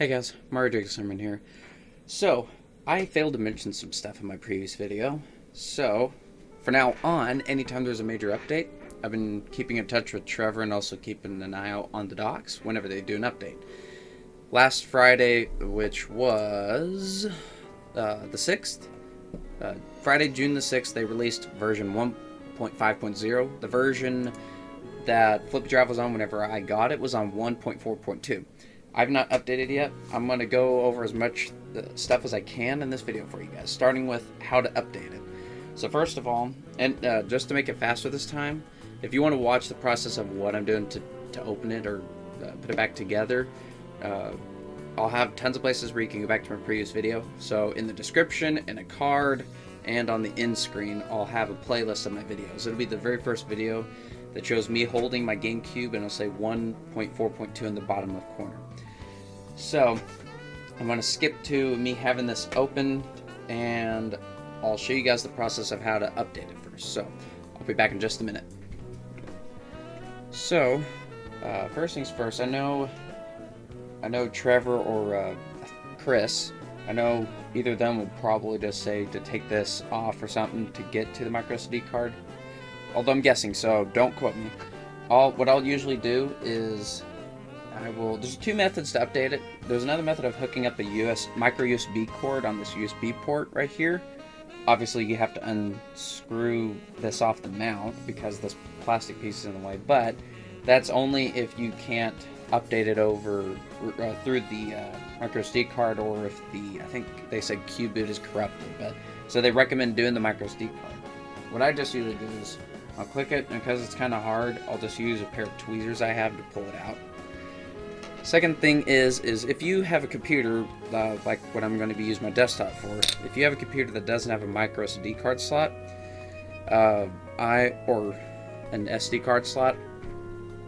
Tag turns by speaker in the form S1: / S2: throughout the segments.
S1: Hey guys, Mario Sermon here. So, I failed to mention some stuff in my previous video. So, for now on, anytime there's a major update, I've been keeping in touch with Trevor and also keeping an eye out on the docs whenever they do an update. Last Friday, which was the 6th, Friday, June the 6th, they released version 1.5.0. The version that FlippyDrive was on whenever I got it was on 1.4.2. I've not updated yet. I'm going to go over as much stuff as I can in this video for you guys, starting with how to update it. So first of all, and just to make it faster this time, if you want to watch the process of what I'm doing to open it or put it back together, I'll have tons of places where you can go back to my previous video. So in the description, in a card, and on the end screen, I'll have a playlist of my videos. It'll be the very first video that shows me holding my GameCube, and it'll say 1.4.2 in the bottom left corner. So I'm going to skip to me having this open, and I'll show you guys the process of how to update it first. So I'll be back in just a minute. So first things first, I know Trevor or Chris, I know either of them would probably just say to take this off or something to get to the MicroSD card. Although I'm guessing, so don't quote me. What I'll usually do is there's two methods to update it. There's another method of hooking up a micro USB cord on this USB port right here. Obviously you have to unscrew this off the mount because this plastic piece is in the way, but that's only if you can't update it over through the MicroSD card, or if I think they said Q-boot is corrupted, but so they recommend doing the MicroSD card. What I just usually do is I'll click it, and because it's kind of hard, I'll just use a pair of tweezers I have to pull it out. Second thing is if you have a computer like what I'm going to be using my desktop for, if you have a computer that doesn't have a microSD card slot, or an SD card slot,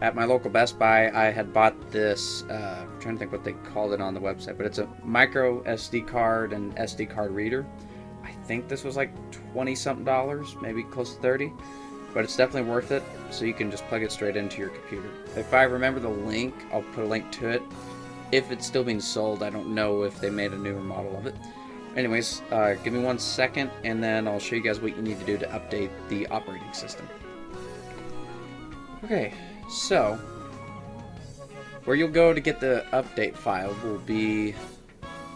S1: at my local Best Buy I had bought this, I'm trying to think what they called it on the website, but it's a micro SD card and SD card reader. I think this was like $20-something, maybe close to 30, but it's definitely worth it, so you can just plug it straight into your computer. If I remember the link, I'll put a link to it. If it's still being sold, I don't know if they made a newer model of it. Anyways, give me 1 second, and then I'll show you guys what you need to do to update the operating system. Okay, so where you'll go to get the update file will be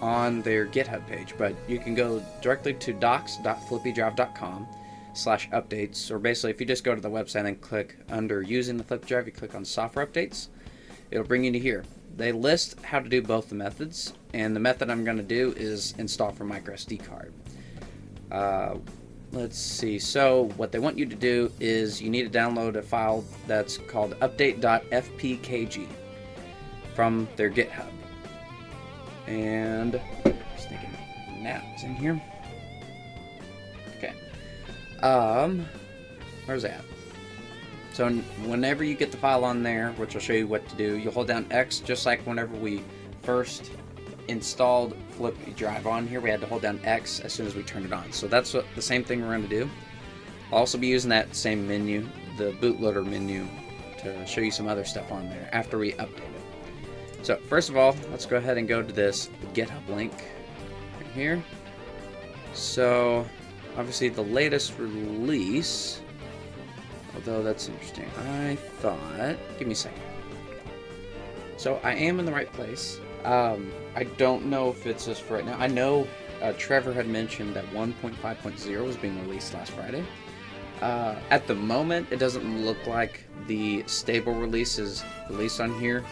S1: on their GitHub page, but you can go directly to docs.flippydrive.com/updates, or basically if you just go to the website and click under using the FlippyDrive, you click on software updates, it'll bring you to here. They list how to do both the methods, and the method I'm going to do is install for microSD card. Let's see, so what they want you to do is you need to download a file that's called update.fpkg from their GitHub. And just thinking, now it's in here. Okay. Where's that? So whenever you get the file on there, which I'll show you what to do, you'll hold down X, just like whenever we first installed FlippyDrive on here, we had to hold down X as soon as we turned it on. So that's the same thing we're going to do. I'll also be using that same menu, the bootloader menu, to show you some other stuff on there after we update it. So first of all, let's go ahead and go to this GitHub link right here. So obviously the latest release, although that's interesting, I thought, give me a second. So I am in the right place. I don't know if it's just for right now. I know Trevor had mentioned that 1.5.0 was being released last Friday. At the moment, it doesn't look like the stable release is released on here.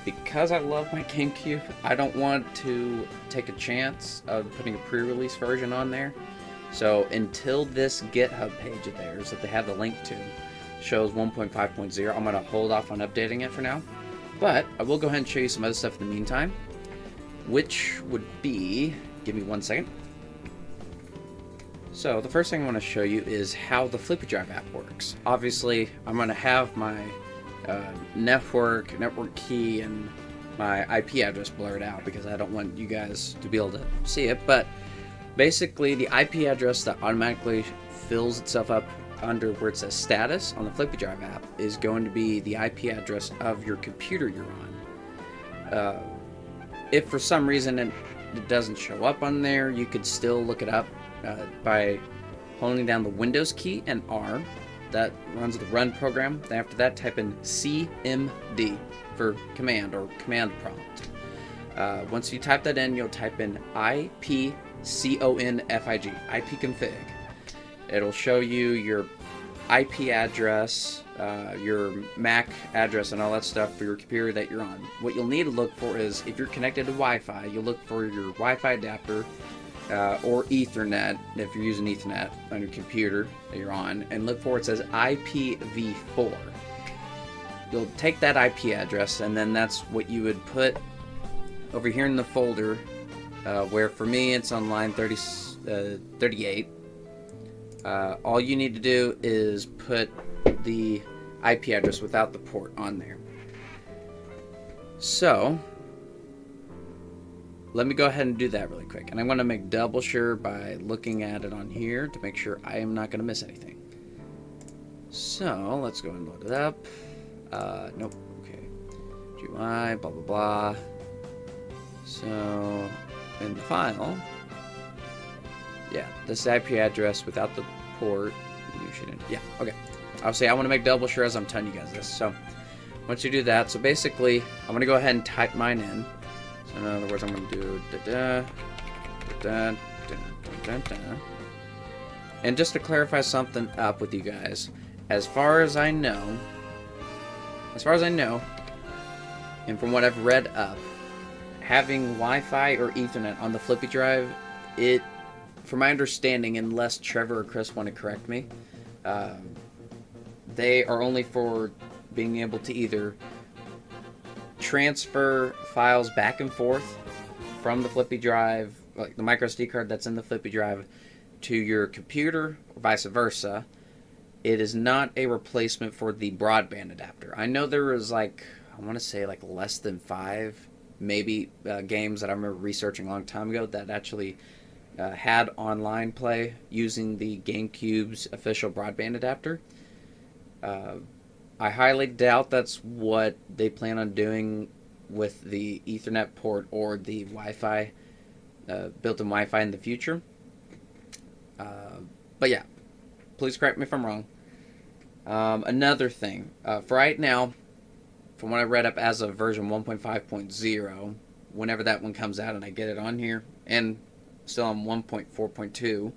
S1: Because I love my GameCube, I don't want to take a chance of putting a pre-release version on there. So until this GitHub page of theirs that they have the link to shows 1.5.0, I'm going to hold off on updating it for now. But I will go ahead and show you some other stuff in the meantime, which would be, give me 1 second. So the first thing I want to show you is how the FlippyDrive app works. Obviously, I'm going to have my network key and my IP address blurred out because I don't want you guys to be able to see it, but basically the IP address that automatically fills itself up under where it says status on the FlippyDrive app is going to be the IP address of your computer you're on. If for some reason it doesn't show up on there, you could still look it up by holding down the Windows key and R. That runs the run program. Then after that, type in CMD for command or command prompt. Once you type that in, you'll type in ipconfig, ipconfig. It'll show you your IP address, your MAC address, and all that stuff for your computer that you're on. What you'll need to look for is, if you're connected to Wi-Fi, you'll look for your Wi-Fi adapter or Ethernet, if you're using Ethernet on your computer that you're on, and look for where it says IPv4. You'll take that IP address, and then that's what you would put over here in the folder, where for me it's on line 38. All you need to do is put the IP address without the port on there. So let me go ahead and do that really quick, and I'm going to make double sure by looking at it on here to make sure I am not going to miss anything. So let's go and load it up. Nope. Okay. GUI, blah blah blah. So in the file, yeah, this IP address without the port, you shouldn't. Yeah. Okay. Obviously, I want to make double sure as I'm telling you guys this. So once you do that, so basically, I'm going to go ahead and type mine in. So in other words, I'm going to do and just to clarify something up with you guys, as far as I know, and from what I've read up, having Wi-Fi or Ethernet on the FlippyDrive, from my understanding, unless Trevor or Chris want to correct me, they are only for being able to either transfer files back and forth from the FlippyDrive, like the microSD card that's in the FlippyDrive, to your computer, or vice versa. It is not a replacement for the broadband adapter. I know there was I want to say less than 5 maybe games that I remember researching a long time ago that actually had online play using the GameCube's official broadband adapter. I highly doubt that's what they plan on doing with the Ethernet port or the Wi-Fi, built-in Wi-Fi in the future. But yeah, please correct me if I'm wrong. Another thing, for right now, from what I read up as of version 1.5.0, whenever that one comes out and I get it on here, and still on 1.4.2,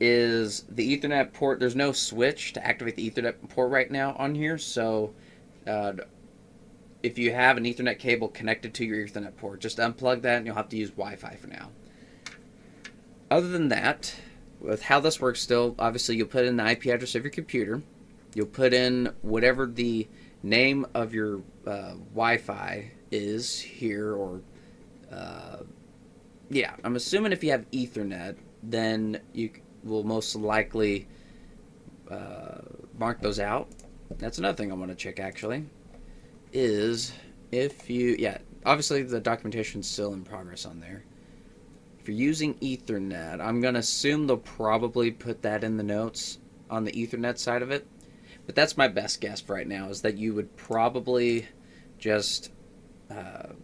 S1: is the Ethernet port. There's no switch to activate the Ethernet port right now on here, so if you have an Ethernet cable connected to your Ethernet port, just unplug that and you'll have to use Wi-Fi for now. Other than that, with how this works still, obviously you'll put in the IP address of your computer, you'll put in whatever the name of your Wi-Fi is here, or yeah, I'm assuming if you have Ethernet, then you will most likely mark those out. That's another thing I want to check actually, is if you, yeah, obviously the documentation's still in progress on there. If you're using Ethernet, I'm going to assume they'll probably put that in the notes on the Ethernet side of it. But that's my best guess for right now, is that you would probably just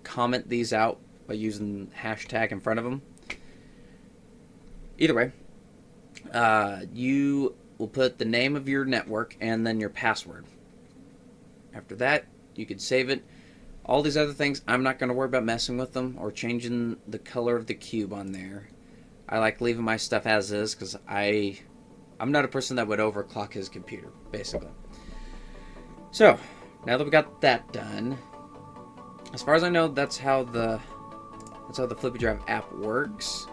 S1: comment these out by using hashtag in front of them. Either way, you will put the name of your network and then your password. After that, you could save it. All these other things, I'm not going to worry about messing with them or changing the color of the cube on there. I like leaving my stuff as is because I'm not a person that would overclock his computer, basically. So, now that we got that done, as far as I know, that's how the FlippyDrive app works.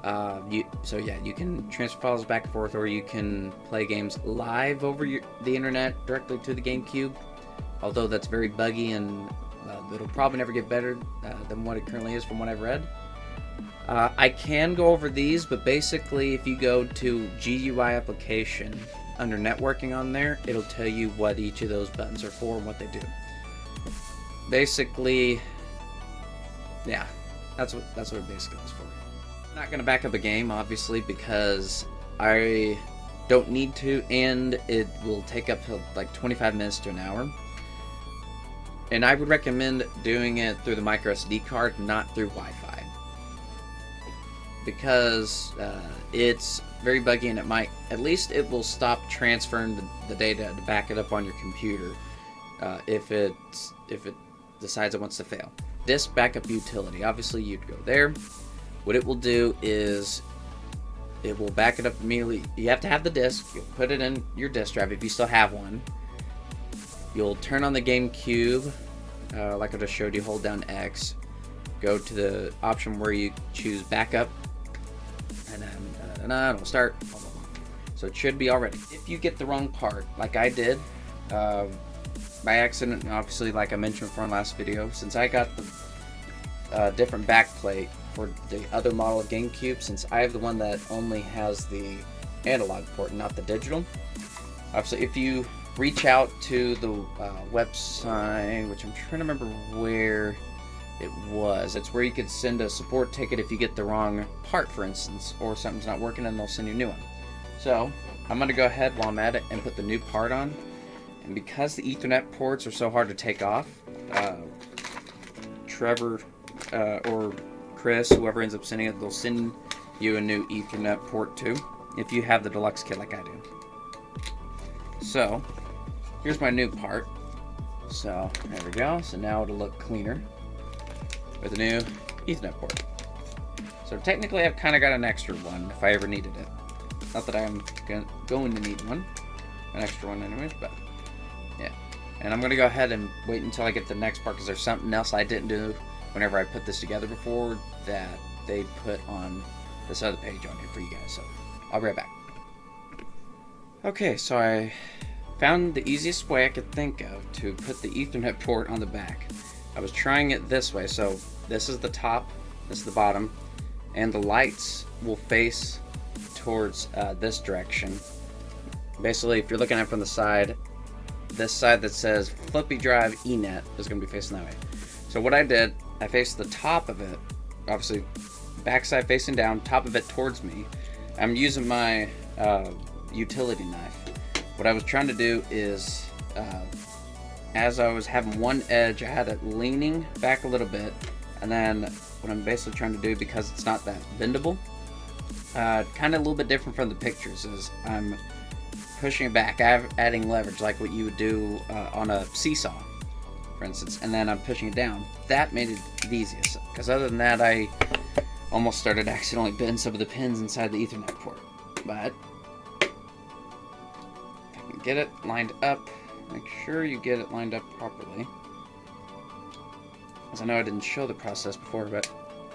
S1: So yeah, you can transfer files back and forth, or you can play games live over the internet directly to the GameCube. Although that's very buggy, and it'll probably never get better than what it currently is from what I've read. I can go over these, but basically if you go to GUI application under networking on there, it'll tell you what each of those buttons are for and what they do. Basically, yeah, that's what it basically is for. I'm not going to back up a game, obviously, because I don't need to, and it will take up to like 25 minutes to an hour. And I would recommend doing it through the microSD card, not through Wi-Fi, because it's very buggy, and it might, at least it will stop transferring the data to back it up on your computer if it decides it wants to fail. Disk backup utility, obviously you'd go there. What it will do is it will back it up immediately. You have to have the disk. You'll put it in your disk drive if you still have one. You'll turn on the GameCube, like I just showed you. Hold down X, go to the option where you choose backup, and then it'll start. So it should be all ready. If you get the wrong part, like I did, by accident, obviously, like I mentioned from our last video, since I got the different backplate for the other model of GameCube, since I have the one that only has the analog port, not the digital. Obviously, if you reach out to the website, which I'm trying to remember where it was, it's where you could send a support ticket if you get the wrong part, for instance, or something's not working, and they'll send you a new one. So I'm going to go ahead while I'm at it and put the new part on. And because the Ethernet ports are so hard to take off, Trevor or Chris, whoever ends up sending it, they'll send you a new Ethernet port too, if you have the deluxe kit like I do. So here's my new part. So there we go. So now it'll look cleaner with a new Ethernet port. So technically I've kind of got an extra one if I ever needed it. Not that I'm going to need one, an extra one anyways, but yeah. And I'm going to go ahead and wait until I get the next part, because there's something else I didn't do whenever I put this together before that they put on this other page on here for you guys. So I'll be right back. Okay, so I found the easiest way I could think of to put the Ethernet port on the back. I was trying it this way. So this is the top, this is the bottom, and the lights will face towards this direction. Basically, if you're looking at it from the side, this side that says FlippyDrive eNet is going to be facing that way. So what I did, I faced the top of it, obviously backside facing down, top of it towards me. I'm using my utility knife. What I was trying to do is, as I was having one edge, I had it leaning back a little bit, and then what I'm basically trying to do, because it's not that bendable, kind of a little bit different from the pictures, is I'm pushing it back, adding leverage like what you would do on a seesaw, for instance, and then I'm pushing it down. That made it the easiest, because other than that, I almost started accidentally bending some of the pins inside the Ethernet port. But if I can get it lined up, make sure you get it lined up properly, because I know I didn't show the process before, but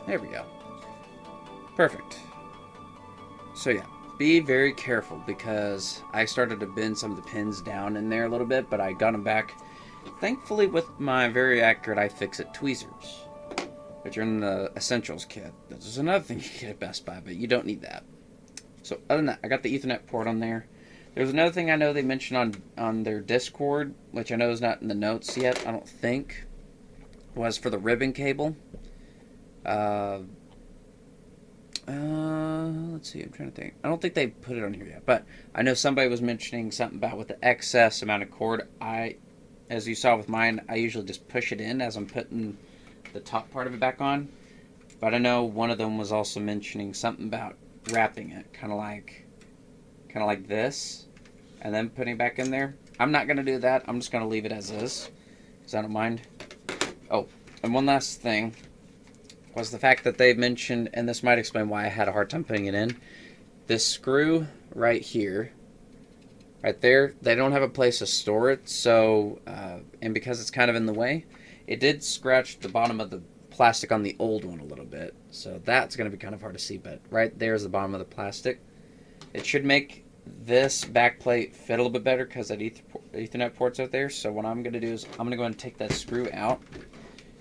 S1: there we go. Perfect. So yeah, be very careful, because I started to bend some of the pins down in there a little bit, but I got them back, thankfully, with my very accurate iFixit tweezers, which are in the Essentials kit. This is another thing you can get at Best Buy, but you don't need that. So other than that, I got the Ethernet port on there. There's another thing I know they mentioned on their Discord, which I know is not in the notes yet, I don't think, was for the ribbon cable. Let's see, I'm trying to think. I don't think they put it on here yet, but I know somebody was mentioning something about with the excess amount of cord. As you saw with mine, I usually just push it in as I'm putting the top part of it back on. But I know one of them was also mentioning something about wrapping it, kind of like this, and then putting it back in there. I'm not going to do that. I'm just going to leave it as is, because I don't mind. Oh, and one last thing was the fact that they mentioned, and this might explain why I had a hard time putting it in, this screw right here, right there, they don't have a place to store it, so, and because it's kind of in the way, it did scratch the bottom of the plastic on the old one a little bit, so that's going to be kind of hard to see, but right there's the bottom of the plastic. It should make this back plate fit a little bit better, because that Ethernet port's out there. So what I'm going to do is I'm going to go ahead and take that screw out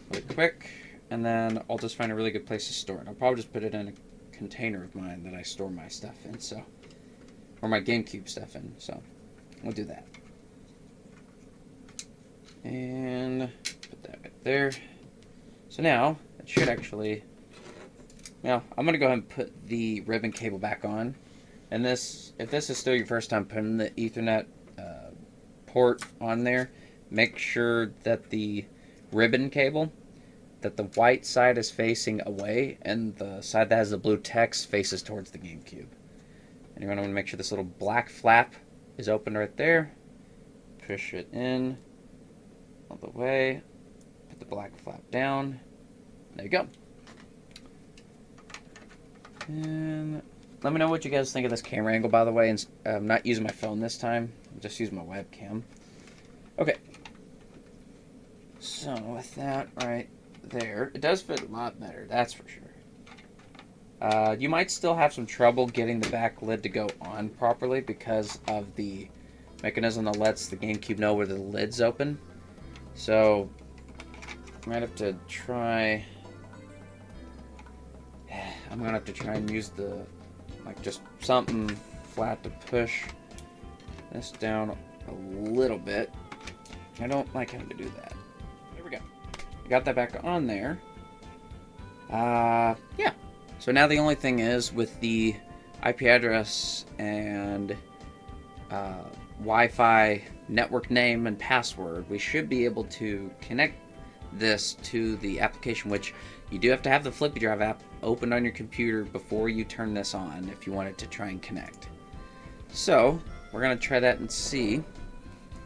S1: really quick, and then I'll just find a really good place to store it. I'll probably just put it in a container of mine that I store my stuff in, so, or my GameCube stuff in, so we'll do that. And put that right there. So now it should actually, now I'm going to go ahead and put the ribbon cable back on. And this, if this is still your first time putting the Ethernet port on there, make sure that the ribbon cable, that the white side is facing away and the side that has the blue text faces towards the GameCube. And you're going to want to make sure this little black flap is open right there. Push it in all the way. Put the black flap down. There you go. And let me know what you guys think of this camera angle, by the way. And I'm not using my phone this time. I'm just using my webcam. Okay. So with that right there, it does fit a lot better, that's for sure. You might still have some trouble getting the back lid to go on properly because of the mechanism that lets the GameCube know where the lid's open. So I might have to try. I'm gonna have to try and use the just something flat to push this down a little bit. I don't like having to do that. There we go. Got that back on there. Yeah. So now the only thing is with the IP address and Wi-Fi network name and password, we should be able to connect this to the application, which you do have to have the FlippyDrive app open on your computer before you turn this on if you want it to try and connect. So we're going to try that and see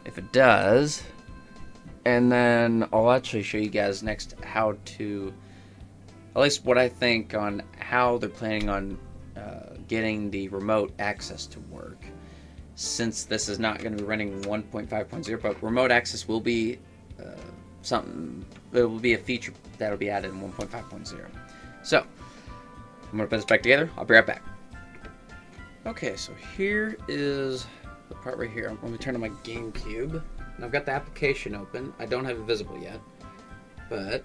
S1: if it does. And then I'll actually show you guys next how to, at least what I think on how they're planning on getting the remote access to work. Since this is not going to be running 1.5.0, but remote access will be something, it will be a feature that will be added in 1.5.0. So, I'm going to put this back together. I'll be right back. Okay, so here is the part right here. I'm going to turn on my GameCube. And I've got the application open. I don't have it visible yet, but,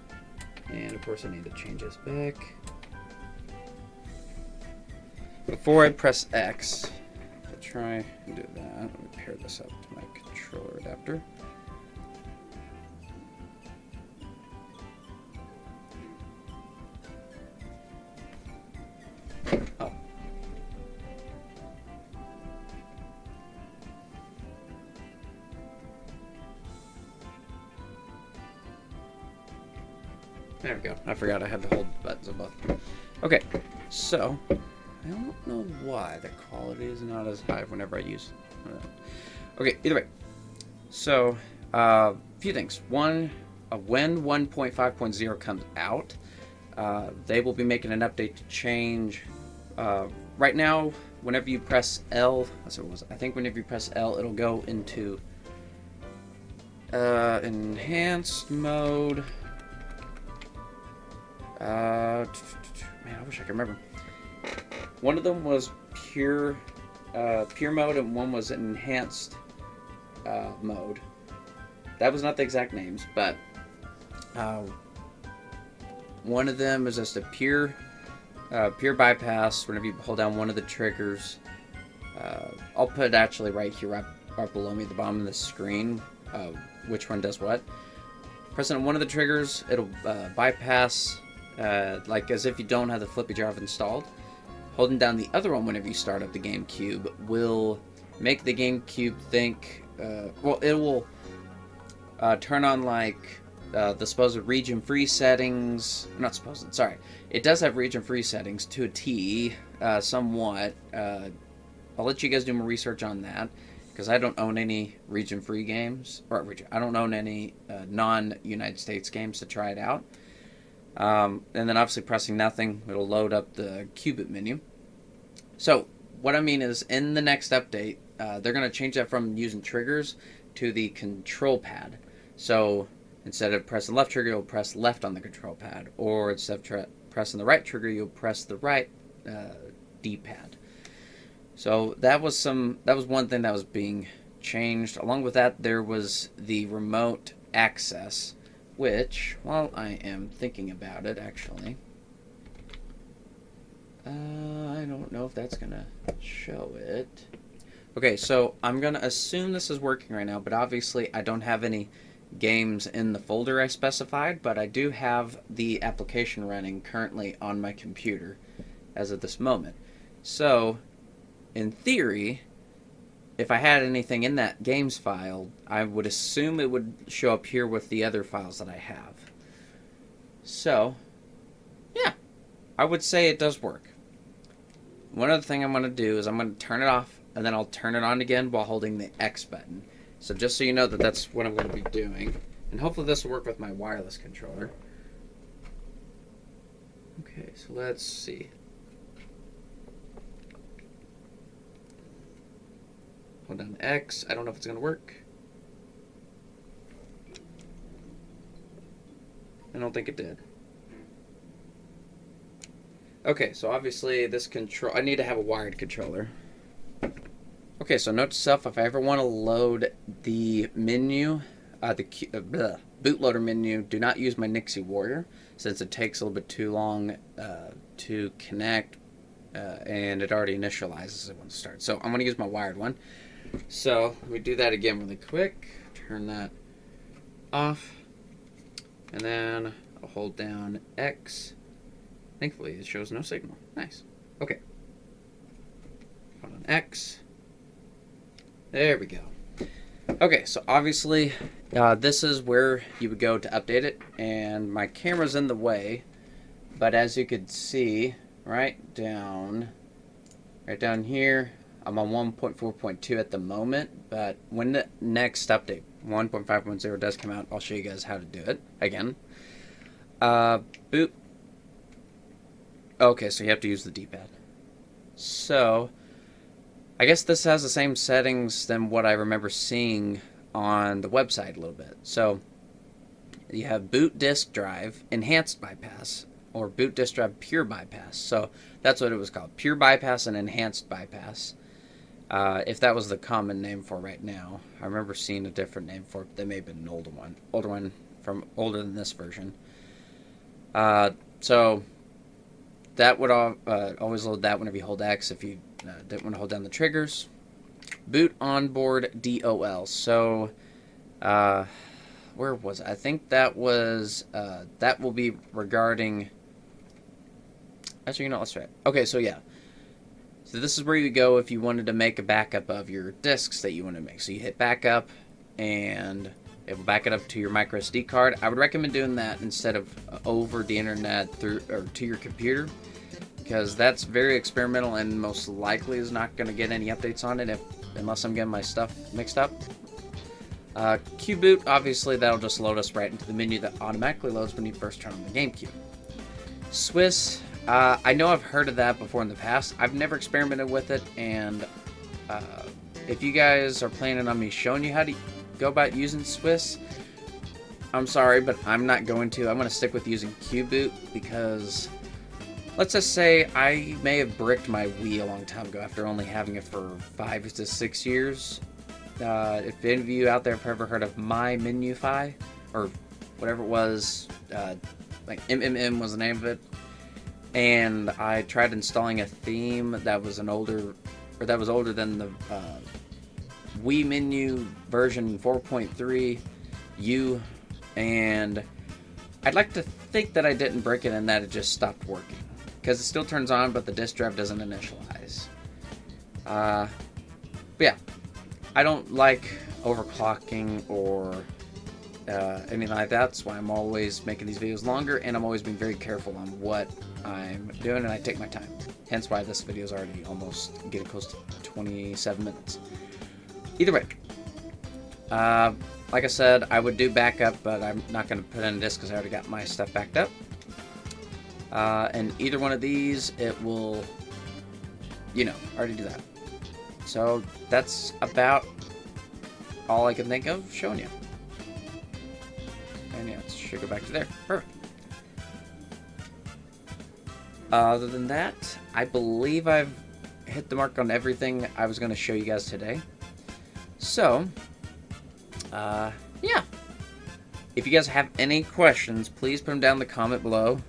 S1: and of course I need to change this back. Before I press X, I'll try and do that. Let me pair this up to my controller adapter. Oh. There we go. I forgot I had to hold the buttons on both. Okay, so I don't know why the quality is not as high whenever I use. Okay, either way. So, a few things. One, when 1.5.0 comes out, they will be making an update to change. Right now, whenever you press L, that's what it was. I think whenever you press L, it'll go into enhanced mode. Man, I wish I could remember. One of them was pure mode, and one was enhanced mode. That was not the exact names, but one of them is just a pure bypass. Whenever you hold down one of the triggers, I'll put it actually right here, right below me at the bottom of the screen, which one does what. Pressing one of the triggers, it'll bypass. Like as if you don't have the FlippyDrive installed. Holding down the other one whenever you start up the GameCube will make the GameCube think, well, it will turn on like the supposed region-free settings. Not supposed, sorry. It does have region-free settings to a T, somewhat. I'll let you guys do more research on that, because I don't own any region-free games, or I don't own any non-United States games to try it out. And then obviously pressing nothing, it'll load up the Qubit menu. So what I mean is, in the next update, they're going to change that from using triggers to the control pad. So instead of pressing left trigger, you'll press left on the control pad, or instead of pressing the right trigger, you'll press the right D-pad. So that was one thing that was being changed. Along with that, there was the remote access, which, while I am thinking about it, actually, I don't know if that's going to show it. Okay, so I'm going to assume this is working right now, but obviously I don't have any games in the folder I specified, but I do have the application running currently on my computer as of this moment. So, in theory, if I had anything in that games file, I would assume it would show up here with the other files that I have. So, yeah, I would say it does work. One other thing I'm going to do is I'm going to turn it off, and then I'll turn it on again while holding the X button. So just so you know that that's what I'm going to be doing. And hopefully this will work with my wireless controller. Okay, so let's see. Hold down X. I don't know if it's going to work. I don't think it did. Okay, so obviously this control, I need to have a wired controller. Okay, so note to self, if I ever want to load the menu, the bootloader menu, do not use my Nixie Warrior, since it takes a little bit too long to connect, and it already initializes it when it starts. So I'm going to use my wired one. So let me do that again really quick. Turn that off, and then I'll hold down X. Thankfully, it shows no signal. Nice. Okay. Hold on X. There we go. Okay, so obviously, this is where you would go to update it, and my camera's in the way, but as you could see, right down here, I'm on 1.4.2 at the moment, but when the next update, 1.5.0 does come out, I'll show you guys how to do it again. Boot. Okay, so you have to use the D-pad. So, I guess this has the same settings than what I remember seeing on the website a little bit. So, you have boot disk drive enhanced bypass, or boot disk drive pure bypass. So, that's what it was called, pure bypass and enhanced bypass. If that was the common name for right now. I remember seeing a different name for it. That may have been an older one from older than this version. So that would always load that whenever you hold X if you didn't want to hold down the triggers. Boot onboard DOL. So where was it? I think that was that will be regarding. Actually, you know, let's try it. Okay, so yeah. So this is where you go if you wanted to make a backup of your disks that you want to make. So you hit backup, and it will back it up to your microSD card. I would recommend doing that instead of over the internet through or to your computer, because that's very experimental and most likely is not going to get any updates on it unless I'm getting my stuff mixed up. QBoot, obviously that'll just load us right into the menu that automatically loads when you first turn on the GameCube. Swiss. I know I've heard of that before in the past. I've never experimented with it, and if you guys are planning on me showing you how to go about using Swiss, I'm sorry, but I'm not going to. I'm going to stick with using QBoot because let's just say I may have bricked my Wii a long time ago after only having it for 5 to 6 years. If any of you out there have ever heard of MyMenuFi, or whatever it was, like MMM was the name of it, and I tried installing a theme that was older than the Wii menu version 4.3 U, and I'd like to think that I didn't break it and that it just stopped working, because it still turns on but the disk drive doesn't initialize. But yeah, I don't like overclocking or anything like that. That's why I'm always making these videos longer, and I'm always being very careful on what I'm doing, and I take my time. Hence why this video is already almost getting close to 27 minutes. Either way, like I said, I would do backup, but I'm not going to put in this because I already got my stuff backed up. And either one of these, it will, already do that. So that's about all I can think of showing you. And yeah, it should go back to there. Perfect. Other than that, I believe I've hit the mark on everything I was going to show you guys today. So, yeah. If you guys have any questions, please put them down in the comments below.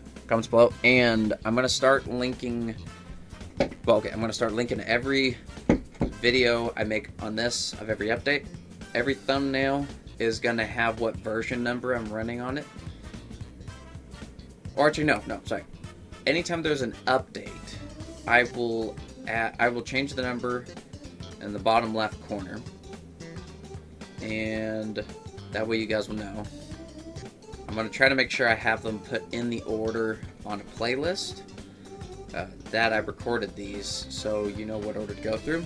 S1: And I'm going to start linking, I'm going to start linking every video I make on this of every update. Every thumbnail is going to have what version number I'm running on it. Or actually, no, sorry. Anytime there's an update, I will change the number in the bottom left corner, and that way you guys will know. I'm going to try to make sure I have them put in the order on a playlist that I recorded these, so you know what order to go through.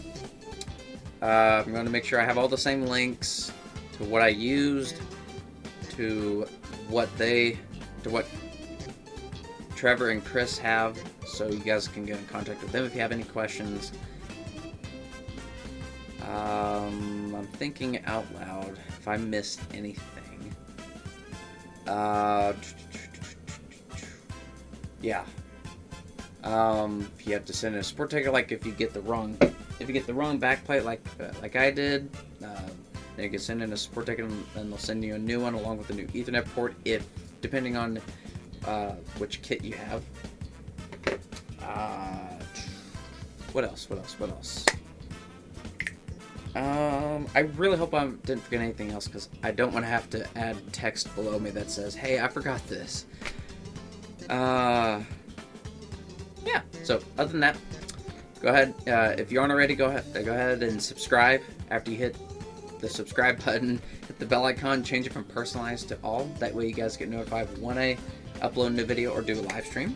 S1: I'm going to make sure I have all the same links to what I used, to what Trevor and Chris have, so you guys can get in contact with them if you have any questions. I'm thinking out loud if I missed anything. Yeah. If you have to send in a support ticket, like if you get the wrong backplate, like I did, then you can send in a support ticket and they'll send you a new one along with a new Ethernet port, depending on which kit you have. What else? I really hope I didn't forget anything else, because I don't want to have to add text below me that says, hey, I forgot this. Yeah, so other than that, go ahead, if you aren't already, go ahead and subscribe. After you hit the subscribe button, hit the bell icon, change it from personalized to all. That way you guys get notified when I upload a new video or do a live stream.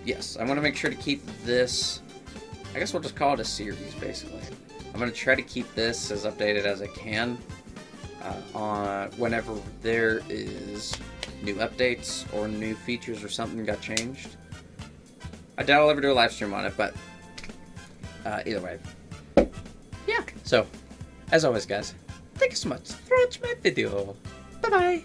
S1: Yes, I want to make sure to keep this, I guess we'll just call it a series, basically. I'm going to try to keep this as updated as I can on whenever there is new updates or new features or something got changed. I doubt I'll ever do a live stream on it, but either way. Yeah, so, as always, guys, thank you so much for watching my video. Bye-bye.